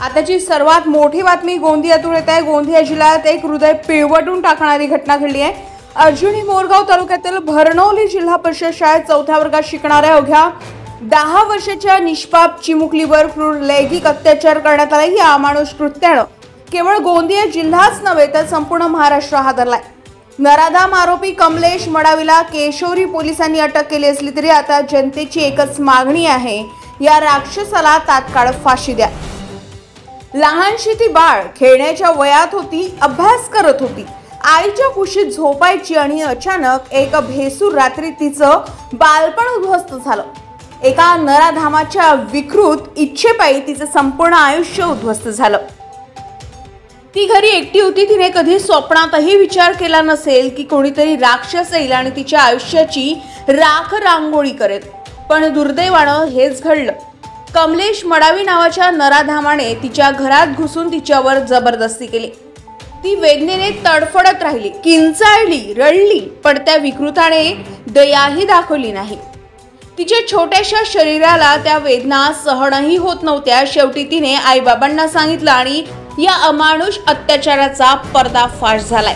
आताची सर्वात मोठी बातमी गोंदियातून येत आहे। गोंदिया जिल्ह्यात एक हृदय पिळवटून टाकणारी घटना घडली आहे। अर्जुनी मोरगाव तालुक्यातील भरणौली जिल्हा परिषद शाळेत 4थ्या वर्गात शिकणाऱ्या अवघ्या 10 वर्षाच्या निष्पाप चिमुकलीवर क्रूर लैंगिक अत्याचार करण्यात आला। या अमानुष कृत्याने केवळ गोंदिया जिल्हाच नव्हे तर संपूर्ण महाराष्ट्र हादरलाय। नराधाम आरोपी कमलेश मडावीला केशोरी पोलिसांनी अटक केली असली तरी आता जनतेची एकच मागणी आहे, या राक्षसाला तात्काळ फाशी द्या। लहानशी ती बाळ खेळण्याच्या वयात होती, अभ्यास करत होती, आईच्या कुशीत झोपायची आणि अचानक एक भेसूर रात्री तिचं बालपण उद्ध्वस्त झालं। एका नराधामाच्या विकृत इच्छेपायी तिचं संपूर्ण आयुष्य उद्ध्वस्त झालं। ती घरी एकटी होती। तिने कधी स्वप्नातही विचार केला नसेल की कोणीतरी राक्षस येईल आणि तिच्या आयुष्याची राख रांगोळी करेल, पण दुर्दैवानं हेच घडलं। कमलेश मडावी नावाच्या नराधामाने तिच्या घरात घुसून तिच्यावर जबरदस्ती केली। ती वेदनेने तडफडत राहिली, किंचाळली, रडली, पण त्या विकृताने दयाही दाखवली नाही। तिच्या छोट्याशा शरीराला त्या वेदना सहनही होत नव्हत्या। शेवटी तिने आई-बाबांना सांगितलं आणि या अमानुष अत्याचाराचा पर्दाफाश झालाय।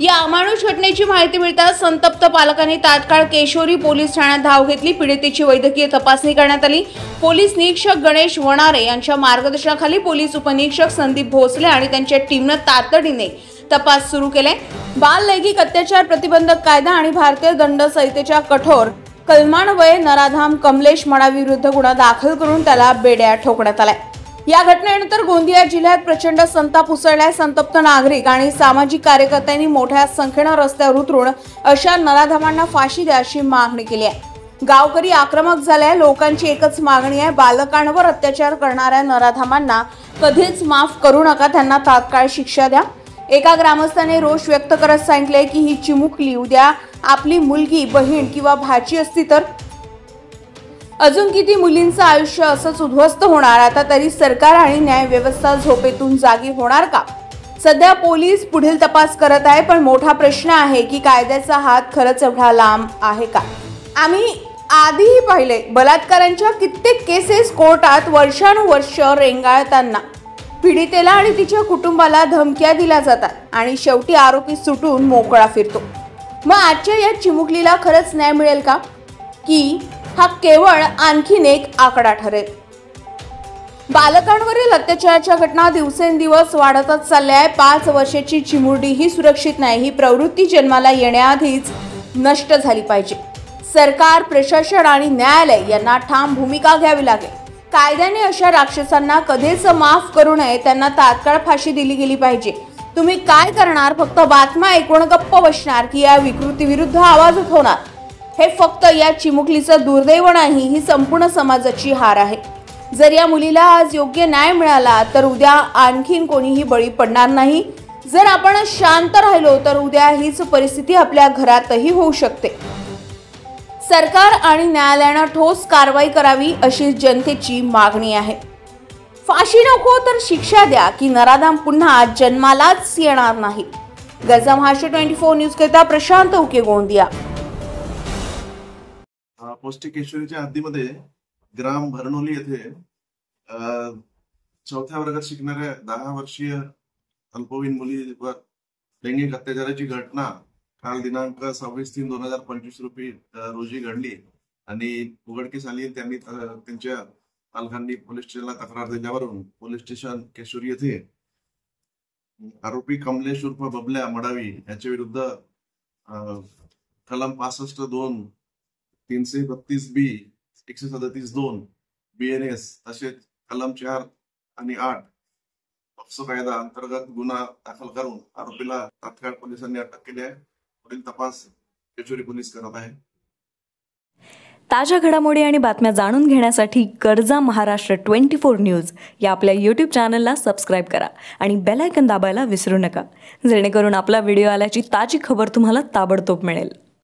या अमानुष घटनेची माहिती मिळताच संतप्त पालकांनी तात्काळ केशोरी पोलीस ठाण्यात धाव घेतली। पीडितेची वैद्यकीय तपासणी करण्यात आली। पोलीस निरीक्षक गणेश वणारे यांच्या मार्गदर्शनाखाली पोलीस उपनिरीक्षक संदीप भोसले आणि त्यांच्या टीमने तातडीने तपास सुरू केले। बाल लैंगिक अत्याचार प्रतिबंधक कायदा आणि भारतीय दंड संहितेच्या कठोर कलमान्वये नराधाम कमलेश मडावी विरुद्ध गुन्हा दाखल करून त्याला बेड्या ठोकण्यात आल्या। या घटनेनंतर गोंदिया जिल्ह्यात प्रचंड संताप उसळलाय। संतप्त नागरिक आणि सामाजिक कार्यकर्त्यांनी मोठ्या संख्येने रस्त्यावर उतरून अशा नराधामांना फाशी द्या अशी मागणी केली आहे। गावकरी आक्रमक झाले। लोकांची एकच मागणी आहे, बालकांवर अत्याचार करणाऱ्या नराधामांना कधीच माफ करू नका, त्यांना तात्काळ शिक्षा द्या। एका ग्रामस्थाने रोष व्यक्त करत सांगितले की ही चिमुकली उद्या आपली मुलगी, बहीण किंवा भाची असती तर अजून किती मुलींचं आयुष्य असंच उद्ध्वस्त होणार। आता तरी सरकार आणि न्याय व्यवस्था झोपेतून जागी होणार का? सध्या पोलीस पुढील तपास करत आहे, पण मोठा प्रश्न आहे की कायद्याचा हात खरंच एवढा लांब आहे का? आम्ही आधीही पाहिले बलात्कारांच्या कित्येक केसेस कोर्टात वर्षानुवर्ष रेंगाळताना पीडितेला आणि तिच्या कुटुंबाला धमक्या दिल्या जातात आणि शेवटी आरोपी सुटून मोकळा फिरतो। मग आजच्या या चिमुकलीला खरंच न्याय मिळेल का, की हा केवळ आणखीन एक आकडा ठरेल? बालकांवरील अत्याचाराच्या घटना दिवसेंदिवस वाढतच चालल्या आहे। 5 वर्षाची चिमुरडी ही सुरक्षित नाही। ही प्रवृत्ती जन्माला येण्याआधीच नष्ट झाली पाहिजे। सरकार, प्रशासन आणि न्यायालय यांना ठाम भूमिका घ्यावी लागेल। कायद्याने अशा राक्षसांना कधीच माफ करू नये, त्यांना तात्काळ फाशी दिली गेली पाहिजे। तुम्ही काय करणार? फक्त बातम्या ऐकून गप्प बसणार की या विकृतीविरुद्ध आवाज उठवणार? हे फक्त या चिमुकलीचं दुर्दैव नाही, ही संपूर्ण समाजाची हार आहे। जर या मुलीला आज योग्य न्याय मिळाला तर उद्या आणखीन कोणीही बळी पडणार नाही। जर आपण शांत राहिलो तर उद्या हीच परिस्थिती आपल्या घरातही होऊ शकते। सरकार आणि न्यायालयाने ठोस कारवाई करावी अशी जनतेची मागणी आहे। फाशी नको तर शिक्षा द्या की नराधाम पुन्हा जन्मालाच येणार नाही। गरजा महाराष्ट्र 24 न्यूज करता प्रशांत उके, गोंदिया। पौष्टिक केशोरीच्या हद्दीमध्ये ग्राम भरणोली येथे 4थ्या वर्गात शिकणाऱ्या 10 वर्षीय अल्पवयीन मुलीवर लैंगिक अत्याचाराची घटना काल दिनांक 26/3/2025 रोजी घडली आणि उघडकीस आली। त्यांनी त्यांच्या पालकांनी पोलीस स्टेशनला तक्रार दिल्यावरून पोलीस स्टेशन केशोरी येथे आरोपी कमलेश उर्फ बबल्या मडावी याच्या विरुद्ध कलम 65(2), 332B, 137(2), BNS तसेच कलम 4 आणि 8 पॉक्सो कायदा अंतर्गत गुन्हा दाखल करून आरोपीला तात्काळ पोलिसांनी अटक केली आहे। पुढील तपास केशोरी पोलीस करत आहे। ताज्या घडामोडी आणि बातम्या जाणून घेण्यासाठी गरजा महाराष्ट्र 24 न्यूज या आपल्या YouTube चॅनलला सबस्क्राईब करा आणि बेल आयकॉन दाबायला विसरू नका, जेणेकरून आपला व्हिडिओ आल्याची ताजी खबर तुम्हाला ताबडतोब मिळेल।